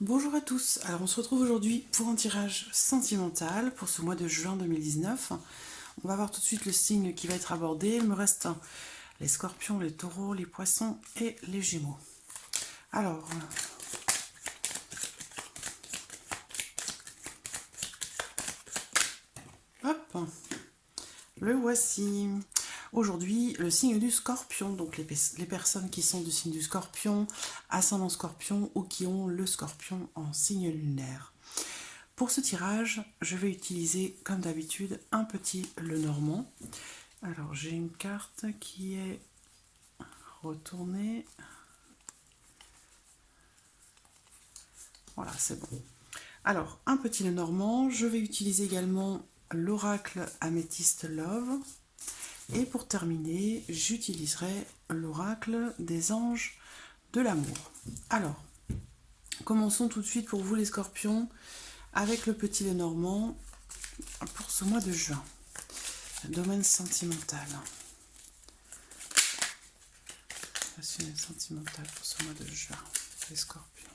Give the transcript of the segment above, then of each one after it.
Bonjour à tous, alors on se retrouve aujourd'hui pour un tirage sentimental pour ce mois de juin 2019. On va voir tout de suite le signe qui va être abordé. Il me reste les scorpions, les taureaux, les poissons et les gémeaux. Alors, hop, le voici. Aujourd'hui, le signe du scorpion, donc les personnes qui sont du signe du scorpion, ascendant scorpion ou qui ont le scorpion en signe lunaire. Pour ce tirage, je vais utiliser, comme d'habitude, un petit Lenormand. Alors, j'ai une carte qui est retournée. Voilà, c'est bon. Alors, un petit Lenormand. Je vais utiliser également l'oracle Améthyste Love. Et pour terminer, j'utiliserai l'oracle des anges de l'amour. Alors, commençons tout de suite pour vous les scorpions avec le petit Lenormand pour ce mois de juin. Domaine sentimental. Passionné sentimental pour ce mois de juin. Les scorpions.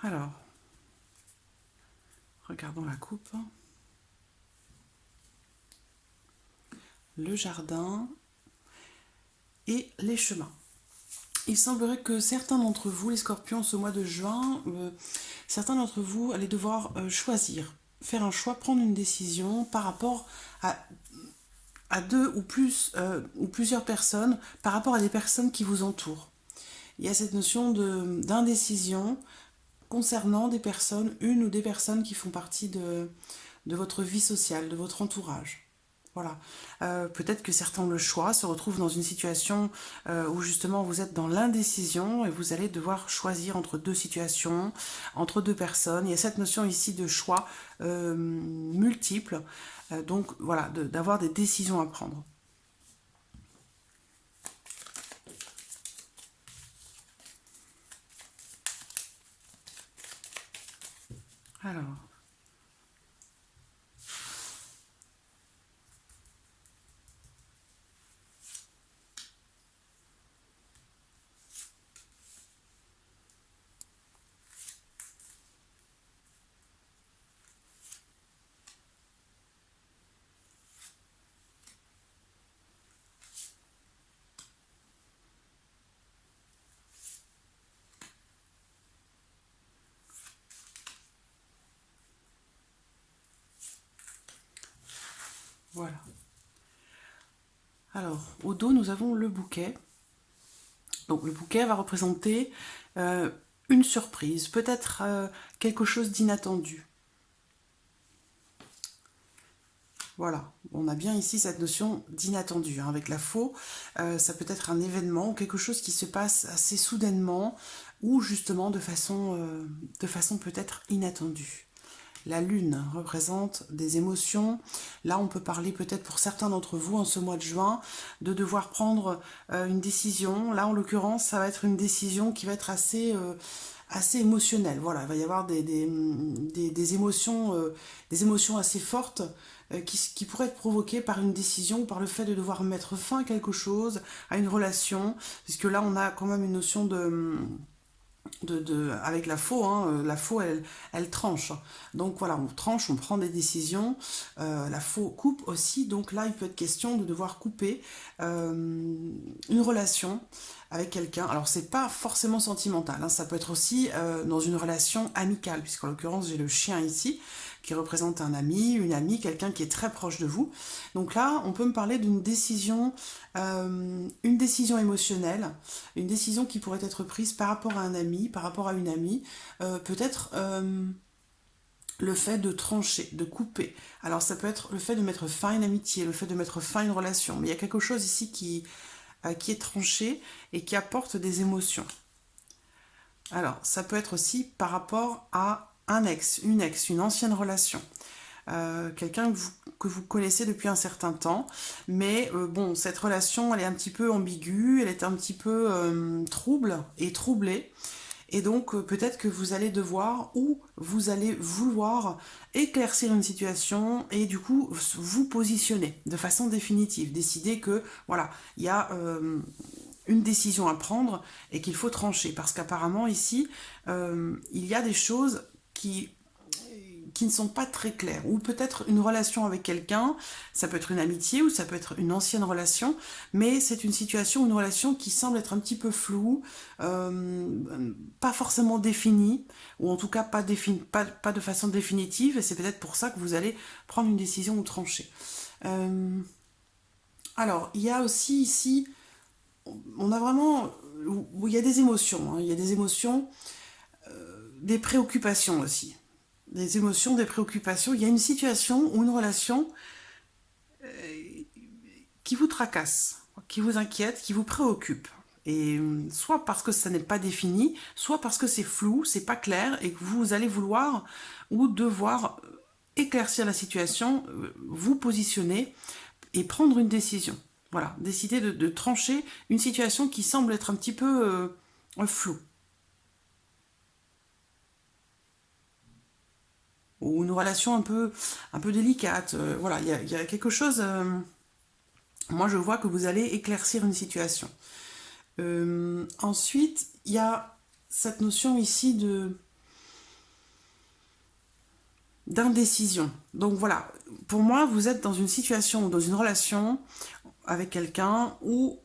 Alors, regardons la coupe. Le jardin et les chemins. Il semblerait que certains d'entre vous, les scorpions, ce mois de juin, certains d'entre vous allez devoir choisir, faire un choix, prendre une décision par rapport à deux ou plus ou plusieurs personnes, par rapport à des personnes qui vous entourent. Il y a cette notion d'indécision concernant des personnes, une ou des personnes qui font partie de votre vie sociale, de votre entourage. Voilà. Peut-être que certains ont le choix, se retrouvent dans une situation où justement vous êtes dans l'indécision et vous allez devoir choisir entre deux situations, entre deux personnes. Il y a cette notion ici de choix multiples. Donc voilà, d'avoir des décisions à prendre. Alors, voilà. Alors, au dos, nous avons le bouquet. Donc, le bouquet va représenter une surprise, peut-être quelque chose d'inattendu. Voilà, on a bien ici cette notion d'inattendu. Hein. Avec la faux, ça peut être un événement, quelque chose qui se passe assez soudainement ou justement de façon peut-être inattendue. La lune représente des émotions. Là, on peut parler peut-être pour certains d'entre vous en ce mois de juin de devoir prendre une décision. Là, en l'occurrence, ça va être une décision qui va être assez émotionnelle. Voilà, il va y avoir des émotions assez fortes qui pourraient être provoquées par une décision, par le fait de devoir mettre fin à quelque chose, à une relation, puisque là, on a quand même une notion avec la faux, hein, la faux elle tranche. Donc voilà, on tranche, on prend des décisions. La faux coupe aussi, donc là il peut être question de devoir couper une relation avec quelqu'un. Alors c'est pas forcément sentimental, hein, ça peut être aussi dans une relation amicale, puisqu'en l'occurrence j'ai le chien ici, qui représente un ami, une amie, quelqu'un qui est très proche de vous. Donc là, on peut me parler d'une décision, une décision émotionnelle, une décision qui pourrait être prise par rapport à un ami, par rapport à une amie, peut-être le fait de trancher, de couper. Alors ça peut être le fait de mettre fin à une amitié, le fait de mettre fin à une relation, mais il y a quelque chose ici qui est tranché et qui apporte des émotions. Alors ça peut être aussi par rapport à un ex, une ancienne relation. Quelqu'un que vous connaissez depuis un certain temps, mais bon, cette relation, elle est un petit peu ambiguë, elle est un petit peu trouble et troublée, et donc peut-être que vous allez devoir ou vous allez vouloir éclaircir une situation et du coup vous positionner de façon définitive, décider que voilà, il y a une décision à prendre et qu'il faut trancher, parce qu'apparemment ici, il y a des choses qui ne sont pas très claires, ou peut-être une relation avec quelqu'un, ça peut être une amitié ou ça peut être une ancienne relation, mais c'est une situation, une relation qui semble être un petit peu floue, pas forcément définie, ou en tout cas pas de façon définitive, et c'est peut-être pour ça que vous allez prendre une décision ou trancher. Alors, il y a aussi ici, on a vraiment, où il y a des émotions, hein, il y a des émotions, des préoccupations aussi. Des émotions, des préoccupations. Il y a une situation ou une relation qui vous tracasse, qui vous inquiète, qui vous préoccupe. Et soit parce que ça n'est pas défini, soit parce que c'est flou, c'est pas clair, et que vous allez vouloir ou devoir éclaircir la situation, vous positionner et prendre une décision. Voilà, décider de trancher une situation qui semble être un petit peu floue. Ou une relation un peu délicate. Voilà, il y a quelque chose. Moi, je vois que vous allez éclaircir une situation. Ensuite, il y a cette notion ici de d'indécision. Donc voilà, pour moi, vous êtes dans une situation ou dans une relation avec quelqu'un où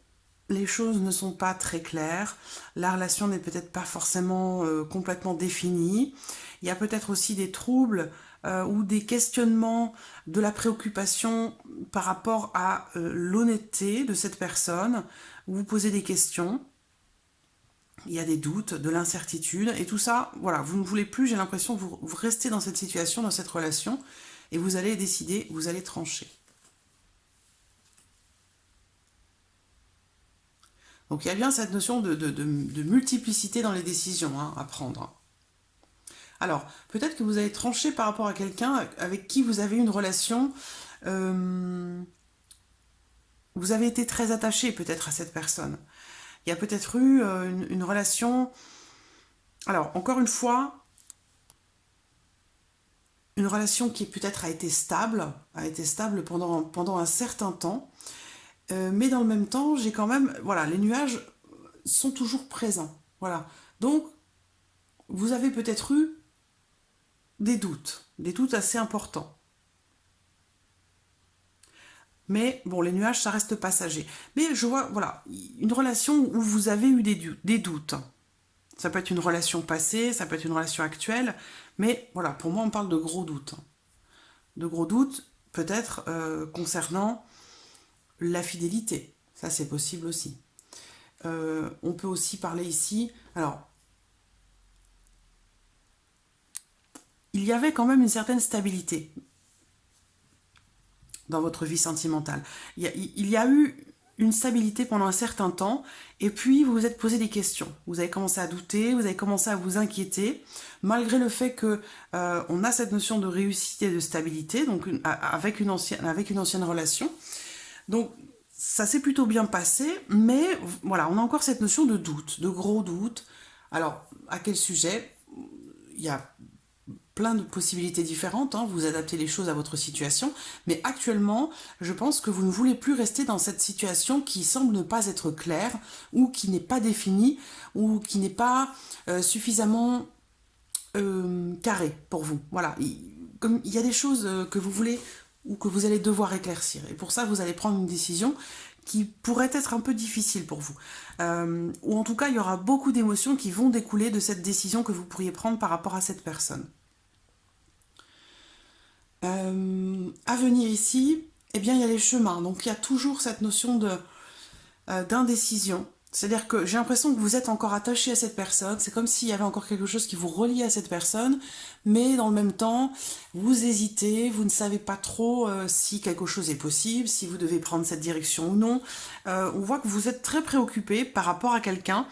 les choses ne sont pas très claires, la relation n'est peut-être pas forcément complètement définie, il y a peut-être aussi des troubles ou des questionnements, de la préoccupation par rapport à l'honnêteté de cette personne, vous vous posez des questions, il y a des doutes, de l'incertitude, et tout ça, voilà, vous ne voulez plus, j'ai l'impression que vous restez dans cette situation, dans cette relation, et vous allez décider, vous allez trancher. Donc il y a bien cette notion de multiplicité dans les décisions hein, à prendre. Alors, peut-être que vous allez trancher par rapport à quelqu'un avec qui vous avez une relation, vous avez été très attaché peut-être à cette personne. Il y a peut-être eu une relation. Alors, encore une fois, une relation qui peut-être a été stable pendant un certain temps, mais dans le même temps, j'ai quand même, voilà, les nuages sont toujours présents. Voilà. Donc, vous avez peut-être eu des doutes assez importants. Mais bon, les nuages, ça reste passager. Mais je vois, voilà, une relation où vous avez eu des doutes. Ça peut être une relation passée, ça peut être une relation actuelle, mais voilà, pour moi, on parle de gros doutes. De gros doutes, peut-être concernant la fidélité. Ça, c'est possible aussi. On peut aussi parler ici. Alors, il y avait quand même une certaine stabilité dans votre vie sentimentale. Il y a eu une stabilité pendant un certain temps, et puis vous vous êtes posé des questions. Vous avez commencé à douter, vous avez commencé à vous inquiéter, malgré le fait que on a cette notion de réussite et de stabilité, donc avec une ancienne relation. Donc ça s'est plutôt bien passé, mais voilà, on a encore cette notion de doute, de gros doute. Alors, à quel sujet? Il y a plein de possibilités différentes, hein, vous adaptez les choses à votre situation, mais actuellement, je pense que vous ne voulez plus rester dans cette situation qui semble ne pas être claire, ou qui n'est pas définie, ou qui n'est pas suffisamment carrée pour vous. Voilà, comme il y a des choses que vous voulez ou que vous allez devoir éclaircir, et pour ça, vous allez prendre une décision qui pourrait être un peu difficile pour vous. Ou en tout cas, il y aura beaucoup d'émotions qui vont découler de cette décision que vous pourriez prendre par rapport à cette personne. À venir ici, eh bien, il y a les chemins. Donc, il y a toujours cette notion d'indécision. C'est-à-dire que j'ai l'impression que vous êtes encore attaché à cette personne. C'est comme s'il y avait encore quelque chose qui vous reliait à cette personne. Mais dans le même temps, vous hésitez, vous ne savez pas trop si quelque chose est possible, si vous devez prendre cette direction ou non. On voit que vous êtes très préoccupé par rapport à quelqu'un.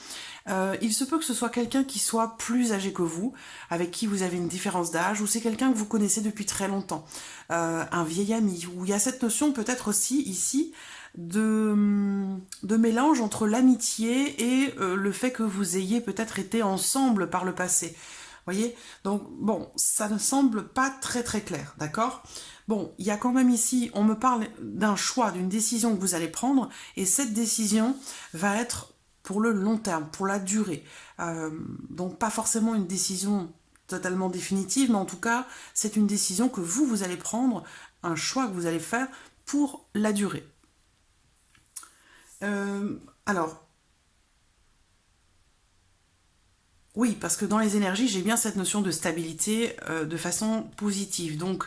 Il se peut que ce soit quelqu'un qui soit plus âgé que vous, avec qui vous avez une différence d'âge, ou c'est quelqu'un que vous connaissez depuis très longtemps, un vieil ami, où il y a cette notion peut-être aussi ici de mélange entre l'amitié et le fait que vous ayez peut-être été ensemble par le passé. Voyez? Donc, bon, ça ne semble pas très très clair, d'accord? Bon, il y a quand même ici, on me parle d'un choix, d'une décision que vous allez prendre, et cette décision va être pour le long terme, pour la durée. Donc, pas forcément une décision totalement définitive, mais en tout cas, c'est une décision que vous allez prendre, un choix que vous allez faire pour la durée. Alors, oui, parce que dans les énergies, j'ai bien cette notion de stabilité de façon positive. Donc,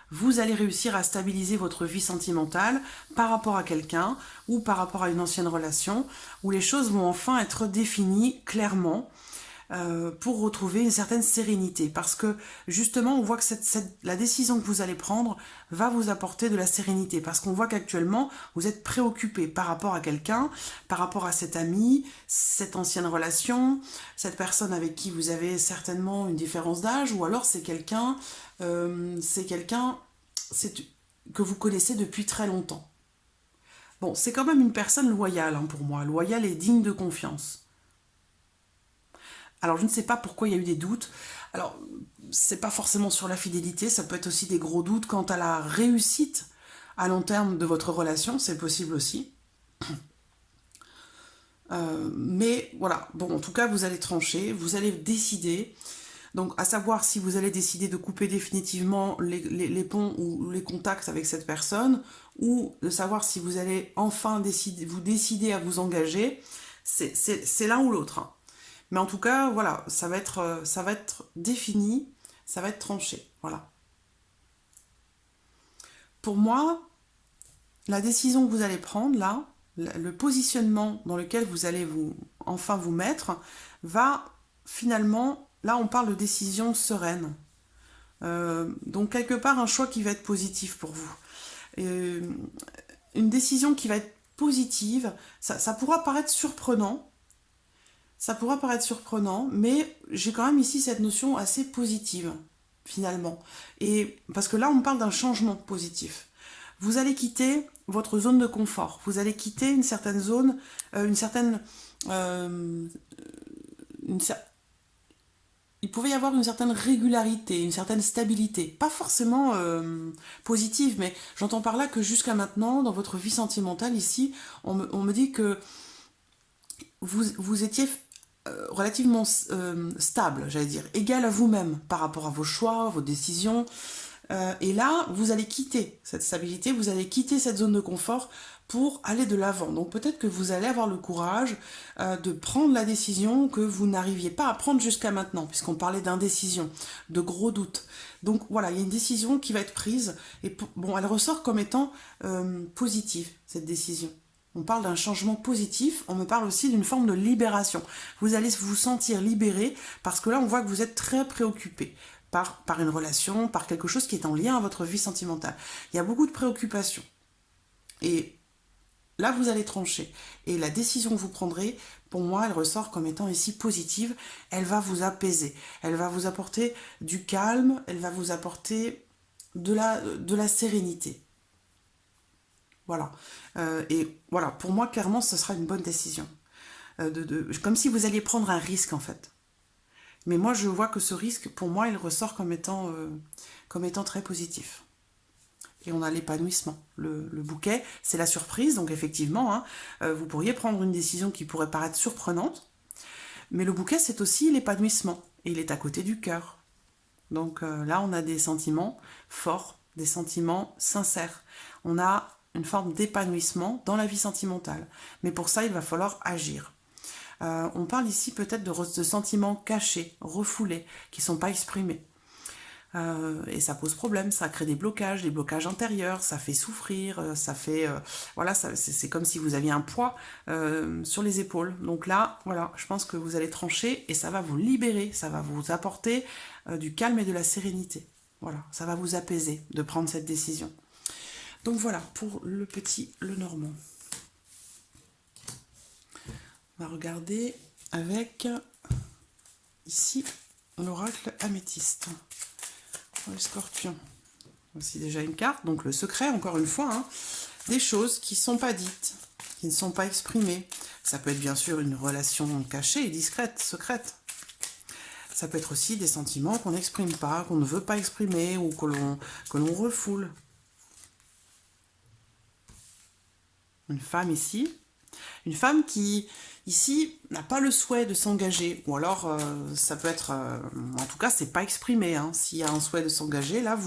vous allez réussir à stabiliser votre vie sentimentale par rapport à quelqu'un ou par rapport à une ancienne relation, où les choses vont enfin être définies clairement pour retrouver une certaine sérénité. Parce que justement, on voit que la décision que vous allez prendre va vous apporter de la sérénité. Parce qu'on voit qu'actuellement, vous êtes préoccupé par rapport à quelqu'un, par rapport à cet ami, cette ancienne relation, cette personne avec qui vous avez certainement une différence d'âge, ou alors c'est quelqu'un que vous connaissez depuis très longtemps. Bon, c'est quand même une personne loyale pour moi, loyale et digne de confiance. Alors je ne sais pas pourquoi il y a eu des doutes. Alors c'est pas forcément sur la fidélité, ça peut être aussi des gros doutes quant à la réussite à long terme de votre relation, c'est possible aussi. Mais voilà, bon en tout cas vous allez trancher, vous allez décider. Donc à savoir si vous allez décider de couper définitivement les ponts ou les contacts avec cette personne, ou de savoir si vous allez enfin décider à vous engager, c'est l'un ou l'autre. Hein. Mais en tout cas, voilà, ça va être défini, ça va être tranché. Voilà. Pour moi, la décision que vous allez prendre là, le positionnement dans lequel vous allez enfin vous mettre, va finalement, là on parle de décision sereine. Donc quelque part un choix qui va être positif pour vous. Une décision qui va être positive, ça pourra paraître surprenant. Ça pourra paraître surprenant, mais j'ai quand même ici cette notion assez positive, finalement. Et parce que là, on parle d'un changement positif. Vous allez quitter votre zone de confort. Vous allez quitter une certaine zone, il pouvait y avoir une certaine régularité, une certaine stabilité. Pas forcément positive, mais j'entends par là que jusqu'à maintenant, dans votre vie sentimentale ici, on me dit que vous étiez relativement stable, j'allais dire, égal à vous-même par rapport à vos choix, vos décisions. Et là, vous allez quitter cette stabilité, vous allez quitter cette zone de confort pour aller de l'avant. Donc peut-être que vous allez avoir le courage de prendre la décision que vous n'arriviez pas à prendre jusqu'à maintenant, puisqu'on parlait d'indécision, de gros doutes. Donc voilà, il y a une décision qui va être prise, et bon, elle ressort comme étant positive, cette décision. On parle d'un changement positif, on me parle aussi d'une forme de libération. Vous allez vous sentir libéré, parce que là, on voit que vous êtes très préoccupé par une relation, par quelque chose qui est en lien à votre vie sentimentale. Il y a beaucoup de préoccupations. Et là, vous allez trancher. Et la décision que vous prendrez, pour moi, elle ressort comme étant ici positive. Elle va vous apaiser. Elle va vous apporter du calme. Elle va vous apporter de la sérénité. Voilà. Et voilà, pour moi, clairement, ce sera une bonne décision. Comme si vous alliez prendre un risque, en fait. Mais moi, je vois que ce risque, pour moi, il ressort comme étant très positif. Et on a l'épanouissement. Le bouquet, c'est la surprise. Donc effectivement, hein, vous pourriez prendre une décision qui pourrait paraître surprenante. Mais le bouquet, c'est aussi l'épanouissement. Et il est à côté du cœur. Donc là, on a des sentiments forts, des sentiments sincères. On a une forme d'épanouissement dans la vie sentimentale. Mais pour ça, il va falloir agir. On parle ici peut-être de sentiments cachés, refoulés, qui ne sont pas exprimés. Et ça pose problème, ça crée des blocages intérieurs, ça fait souffrir, ça fait... voilà, c'est comme si vous aviez un poids sur les épaules. Donc là, voilà, je pense que vous allez trancher et ça va vous libérer, ça va vous apporter du calme et de la sérénité. Voilà, ça va vous apaiser de prendre cette décision. Donc voilà, pour le petit Lenormand. On va regarder avec, ici, l'oracle améthyste. Le Scorpion. Voici déjà une carte, donc le secret, encore une fois, hein, des choses qui ne sont pas dites, qui ne sont pas exprimées. Ça peut être bien sûr une relation cachée et discrète, secrète. Ça peut être aussi des sentiments qu'on n'exprime pas, qu'on ne veut pas exprimer ou que l'on refoule. Une femme ici. Une femme qui, ici, n'a pas le souhait de s'engager. Ou alors, ça peut être... en tout cas, c'est pas exprimé. Hein. S'il y a un souhait de s'engager, là,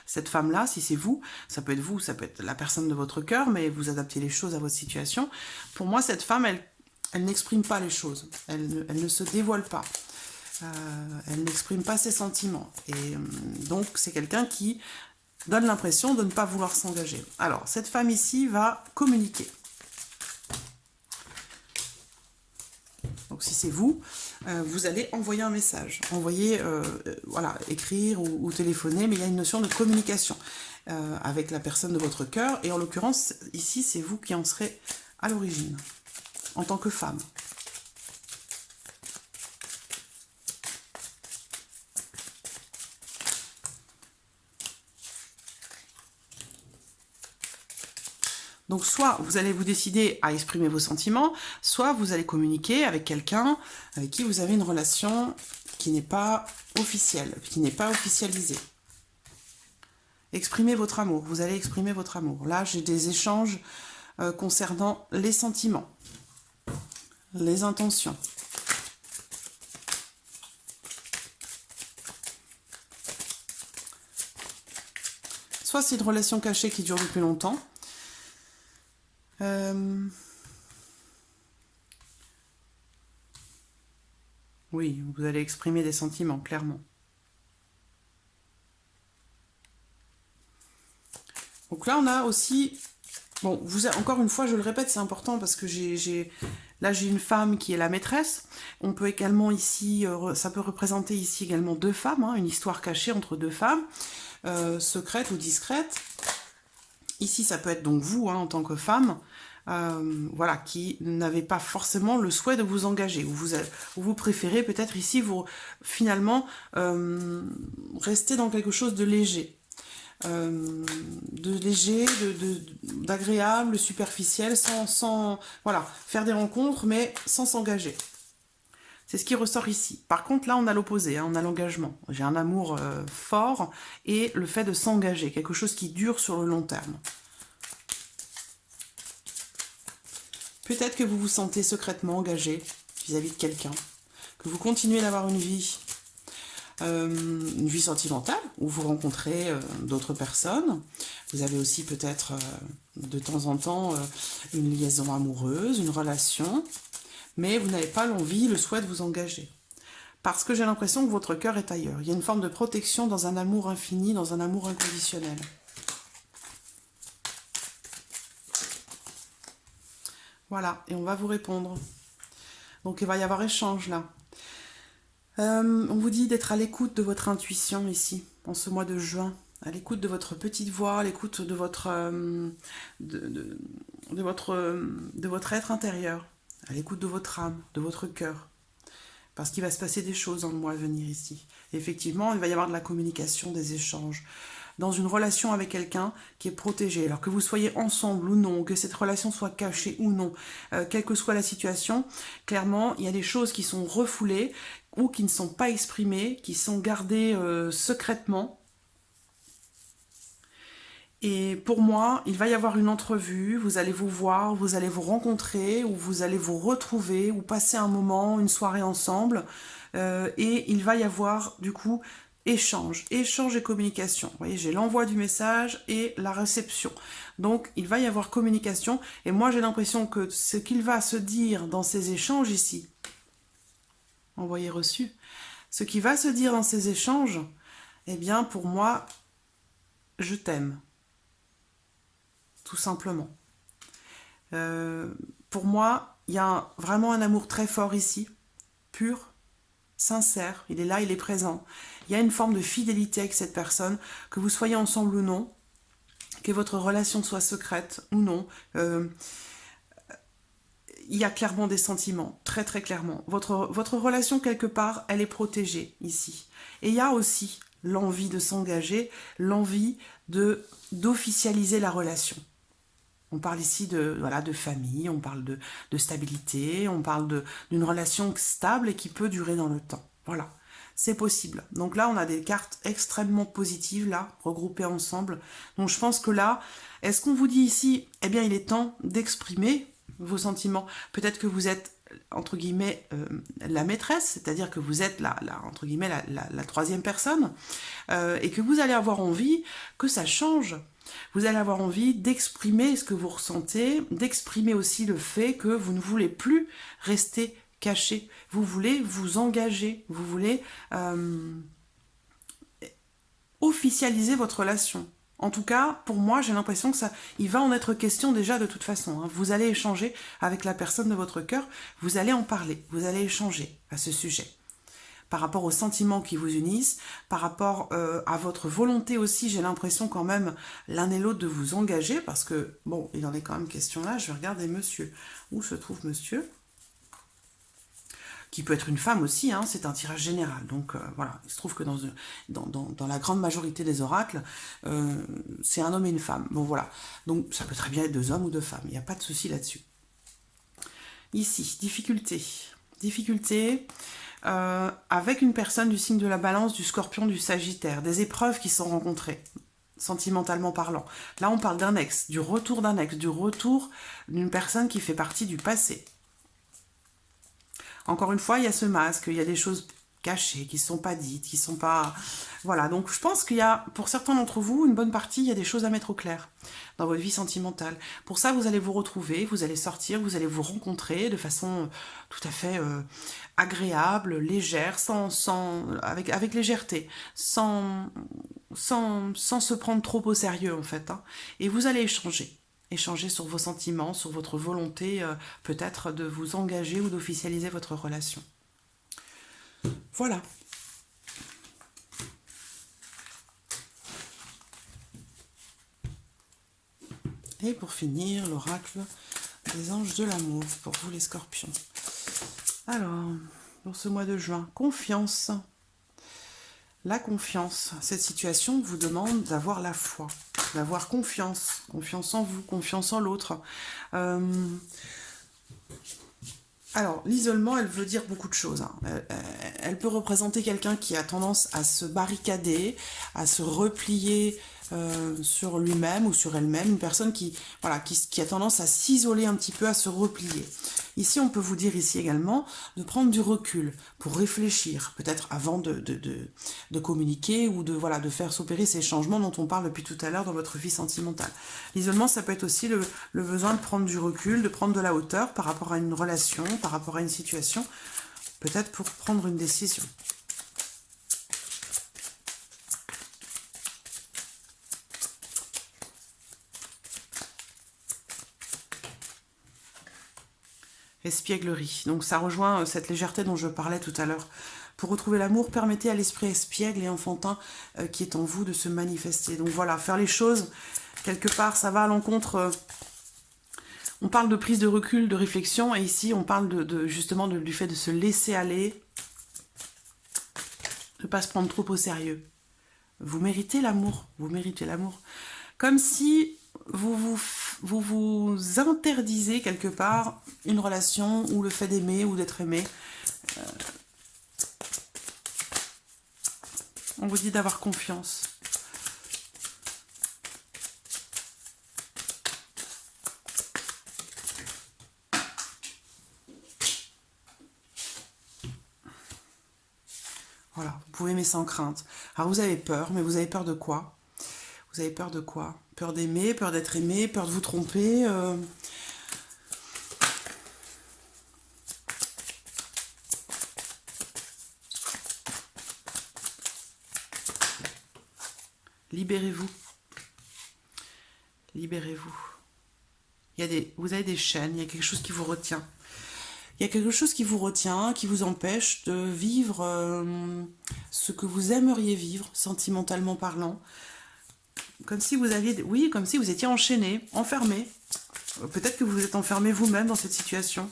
cette femme-là, si c'est vous, ça peut être la personne de votre cœur, mais vous adaptez les choses à votre situation. Pour moi, cette femme, elle n'exprime pas les choses. Elle ne se dévoile pas. Elle n'exprime pas ses sentiments. Et donc, c'est quelqu'un qui donne l'impression de ne pas vouloir s'engager. Alors, cette femme ici va communiquer. Donc si c'est vous, vous allez envoyer un message, voilà, écrire ou téléphoner, mais il y a une notion de communication avec la personne de votre cœur, et en l'occurrence, ici, c'est vous qui en serez à l'origine, en tant que femme. Donc, soit vous allez vous décider à exprimer vos sentiments, soit vous allez communiquer avec quelqu'un avec qui vous avez une relation qui n'est pas officielle, qui n'est pas officialisée. Exprimez votre amour, vous allez exprimer votre amour. Là, j'ai des échanges concernant les sentiments, les intentions. Soit c'est une relation cachée qui dure depuis longtemps, oui, vous allez exprimer des sentiments, clairement. Donc là, on a aussi... Bon, encore une fois, je le répète, c'est important parce que là, j'ai une femme qui est la maîtresse. On peut également ici... ça peut représenter ici également deux femmes, hein, une histoire cachée entre deux femmes, secrète ou discrète. Ici, ça peut être donc vous, hein, en tant que femme, voilà, qui n'avez pas forcément le souhait de vous engager, ou vous préférez peut-être ici, finalement, rester dans quelque chose de léger. D'agréable, superficiel, sans voilà, faire des rencontres, mais sans s'engager. C'est ce qui ressort ici. Par contre, là, on a l'opposé, hein, on a l'engagement. J'ai un amour fort et le fait de s'engager, quelque chose qui dure sur le long terme. Peut-être que vous vous sentez secrètement engagé vis-à-vis de quelqu'un, que vous continuez d'avoir une vie sentimentale, où vous rencontrez d'autres personnes. Vous avez aussi peut-être de temps en temps une liaison amoureuse, une relation, mais vous n'avez pas l'envie, le souhait de vous engager. Parce que j'ai l'impression que votre cœur est ailleurs. Il y a une forme de protection dans un amour infini, dans un amour inconditionnel. Voilà, et on va vous répondre. Donc il va y avoir échange là. On vous dit d'être à l'écoute de votre intuition ici, en ce mois de juin. À l'écoute de votre petite voix, à l'écoute de votre être intérieur, à l'écoute de votre âme, de votre cœur. Parce qu'il va se passer des choses dans le mois à venir ici. Et effectivement, il va y avoir de la communication, des échanges. Dans une relation avec quelqu'un qui est protégé, alors que vous soyez ensemble ou non, que cette relation soit cachée ou non, quelle que soit la situation, clairement, il y a des choses qui sont refoulées ou qui ne sont pas exprimées, qui sont gardées secrètement. Et pour moi, il va y avoir une entrevue, vous allez vous voir, vous allez vous rencontrer, ou vous allez vous retrouver, ou passer un moment, une soirée ensemble, et il va y avoir du coup échange, échange et communication. Vous voyez, j'ai l'envoi du message et la réception. Donc, il va y avoir communication. Et moi, j'ai l'impression que ce qu'il va se dire dans ces échanges ici, envoyé reçu, ce qui va se dire dans ces échanges, eh bien, pour moi, je t'aime. Tout simplement. Pour moi, il y a vraiment un amour très fort ici, pur, sincère, il est là, il est présent. Il y a une forme de fidélité avec cette personne, que vous soyez ensemble ou non, que votre relation soit secrète ou non. Il y a clairement des sentiments, très très clairement. Votre relation, quelque part, elle est protégée ici. Et il y a aussi l'envie de s'engager, l'envie d'officialiser la relation. On parle ici de famille, on parle de stabilité, on parle d'une relation stable et qui peut durer dans le temps. Voilà, c'est possible. Donc là, on a des cartes extrêmement positives, là, regroupées ensemble. Donc je pense que là, est-ce qu'on vous dit ici, eh bien, il est temps d'exprimer vos sentiments. Peut-être que vous êtes, entre guillemets, la maîtresse, c'est-à-dire que vous êtes, entre guillemets, la troisième personne, et que vous allez avoir envie que ça change. Vous allez avoir envie d'exprimer ce que vous ressentez, d'exprimer aussi le fait que vous ne voulez plus rester caché. Vous voulez vous engager, vous voulez officialiser votre relation. En tout cas, pour moi, j'ai l'impression que il va en être question déjà de toute façon. Hein. Vous allez échanger avec la personne de votre cœur, vous allez en parler, vous allez échanger à ce sujet. Par rapport aux sentiments qui vous unissent, par rapport à votre volonté aussi, j'ai l'impression quand même l'un et l'autre de vous engager, parce que, bon, il en est quand même question là, je vais regarder monsieur. Où se trouve monsieur ? Qui peut être une femme aussi, hein, c'est un tirage général. Donc voilà, il se trouve que dans la grande majorité des oracles, c'est un homme et une femme. Bon voilà, donc ça peut très bien être deux hommes ou deux femmes, il n'y a pas de souci là-dessus. Ici, difficulté. Difficulté avec une personne du signe de la Balance, du Scorpion, du Sagittaire, des épreuves qui sont rencontrées, sentimentalement parlant. Là, on parle d'un ex, du retour d'une personne qui fait partie du passé. Encore une fois, il y a ce masque, il y a des choses cachées, qui ne sont pas dites, qui ne sont pas... Voilà, donc je pense qu'il y a, pour certains d'entre vous, une bonne partie, il y a des choses à mettre au clair dans votre vie sentimentale. Pour ça, vous allez vous retrouver, vous allez sortir, vous allez vous rencontrer de façon tout à fait agréable, légère, avec légèreté, sans se prendre trop au sérieux en fait. Hein. Et vous allez échanger sur vos sentiments, sur votre volonté peut-être de vous engager ou d'officialiser votre relation. Voilà. Et pour finir, l'oracle des anges de l'amour pour vous les scorpions. Alors, pour ce mois de juin, confiance. La confiance, cette situation vous demande d'avoir la foi, d'avoir confiance, confiance en vous, confiance en l'autre. Alors, l'isolement, elle veut dire beaucoup de choses. Hein. Elle peut représenter quelqu'un qui a tendance à se barricader, à se replier sur lui-même ou sur elle-même, une personne qui a tendance à s'isoler un petit peu, à se replier. Ici, on peut vous dire ici également de prendre du recul pour réfléchir, peut-être avant de communiquer ou de faire s'opérer ces changements dont on parle depuis tout à l'heure dans votre vie sentimentale. L'isolement, ça peut être aussi le besoin de prendre du recul, de prendre de la hauteur par rapport à une relation, par rapport à une situation, peut-être pour prendre une décision. Espièglerie. Donc ça rejoint cette légèreté dont je parlais tout à l'heure. Pour retrouver l'amour, permettez à l'esprit espiègle et enfantin qui est en vous de se manifester. Donc voilà, faire les choses, quelque part, ça va à l'encontre... on parle de prise de recul, de réflexion, et ici on parle justement du fait de se laisser aller, de ne pas se prendre trop au sérieux. Vous méritez l'amour, vous méritez l'amour. Comme si vous interdisez quelque part une relation ou le fait d'aimer ou d'être aimé. On vous dit d'avoir confiance. Voilà, vous pouvez aimer sans crainte. Alors vous avez peur, mais vous avez peur de quoi? Vous avez peur de quoi? Peur d'aimer, peur d'être aimé, peur de vous tromper. Libérez-vous. Libérez-vous. Vous avez des chaînes, il y a quelque chose qui vous retient. Il y a quelque chose qui vous retient, qui vous empêche de vivre ce que vous aimeriez vivre, sentimentalement parlant. Comme si vous aviez, oui, comme si vous étiez enchaîné, enfermé. Peut-être que vous vous êtes enfermé vous-même dans cette situation.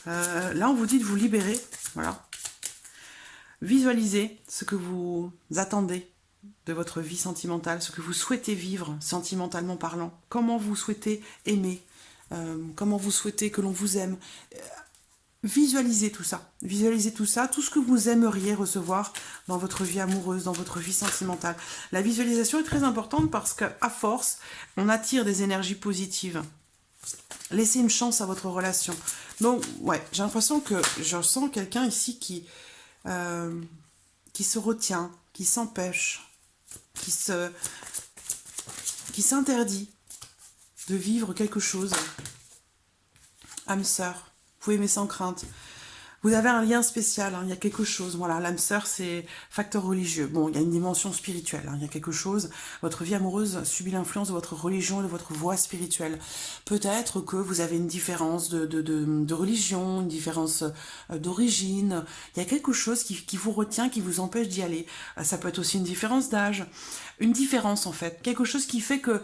Là, on vous dit de vous libérer. Voilà. Visualisez ce que vous attendez de votre vie sentimentale, ce que vous souhaitez vivre sentimentalement parlant. Comment vous souhaitez aimer, comment vous souhaitez que l'on vous aime. Visualisez tout ça. Visualisez tout ça, tout ce que vous aimeriez recevoir dans votre vie amoureuse, dans votre vie sentimentale. La visualisation est très importante parce qu'à force, on attire des énergies positives. Laissez une chance à votre relation. Donc, ouais, j'ai l'impression que je sens quelqu'un ici qui se retient, qui s'empêche, qui s'interdit de vivre quelque chose. Âme sœur, vous pouvez aimer sans crainte. Vous avez un lien spécial, hein, il y a quelque chose. Voilà, l'âme sœur, c'est facteur religieux. Bon, il y a une dimension spirituelle, hein, il y a quelque chose. Votre vie amoureuse subit l'influence de votre religion et de votre voie spirituelle. Peut-être que vous avez une différence de religion, une différence d'origine. Il y a quelque chose qui vous retient, qui vous empêche d'y aller. Ça peut être aussi une différence d'âge. Une différence, en fait. Quelque chose qui fait que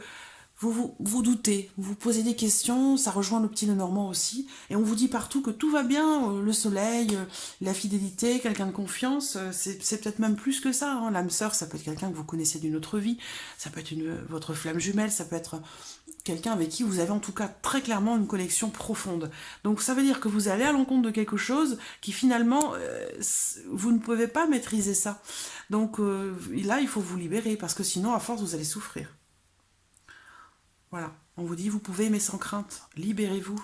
vous doutez, vous posez des questions, ça rejoint le petit Lenormand aussi, et on vous dit partout que tout va bien, le soleil, la fidélité, quelqu'un de confiance, c'est peut-être même plus que ça, hein. L'âme sœur, ça peut être quelqu'un que vous connaissez d'une autre vie, ça peut être votre flamme jumelle, ça peut être quelqu'un avec qui vous avez en tout cas très clairement une connexion profonde. Donc ça veut dire que vous allez à l'encontre de quelque chose qui finalement, vous ne pouvez pas maîtriser ça. Donc là, il faut vous libérer, parce que sinon, à force, vous allez souffrir. Voilà, on vous dit, vous pouvez aimer sans crainte, libérez-vous,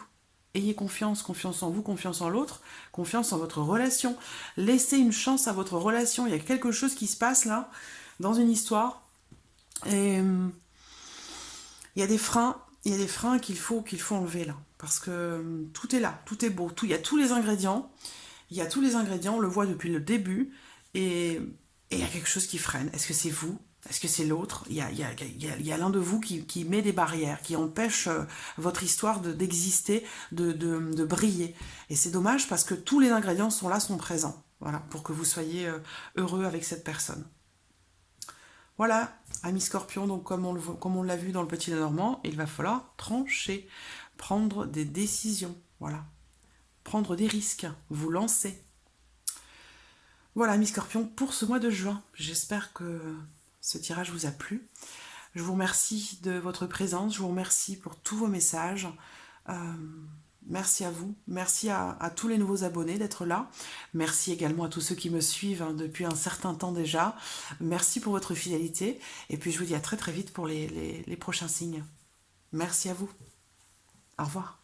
ayez confiance, confiance en vous, confiance en l'autre, confiance en votre relation. Laissez une chance à votre relation, il y a quelque chose qui se passe là, dans une histoire, et il y a des freins qu'il faut enlever là, parce que tout est là, tout est beau, il y a tous les ingrédients, on le voit depuis le début, et il y a quelque chose qui freine. Est-ce que c'est vous? Est-ce que c'est l'autre? Il y a l'un de vous qui met des barrières, qui empêche votre histoire d'exister, de briller. Et c'est dommage parce que tous les ingrédients sont là, sont présents. Voilà, pour que vous soyez heureux avec cette personne. Voilà, amis Scorpion, donc comme on l'a vu dans le Petit Lenormand, il va falloir trancher, prendre des décisions, voilà. Prendre des risques, vous lancer. Voilà, amis Scorpion, pour ce mois de juin. J'espère que ce tirage vous a plu. Je vous remercie de votre présence, je vous remercie pour tous vos messages. Merci à vous, merci à tous les nouveaux abonnés d'être là. Merci également à tous ceux qui me suivent depuis un certain temps déjà. Merci pour votre fidélité. Et puis je vous dis à très très vite pour les prochains signes. Merci à vous. Au revoir.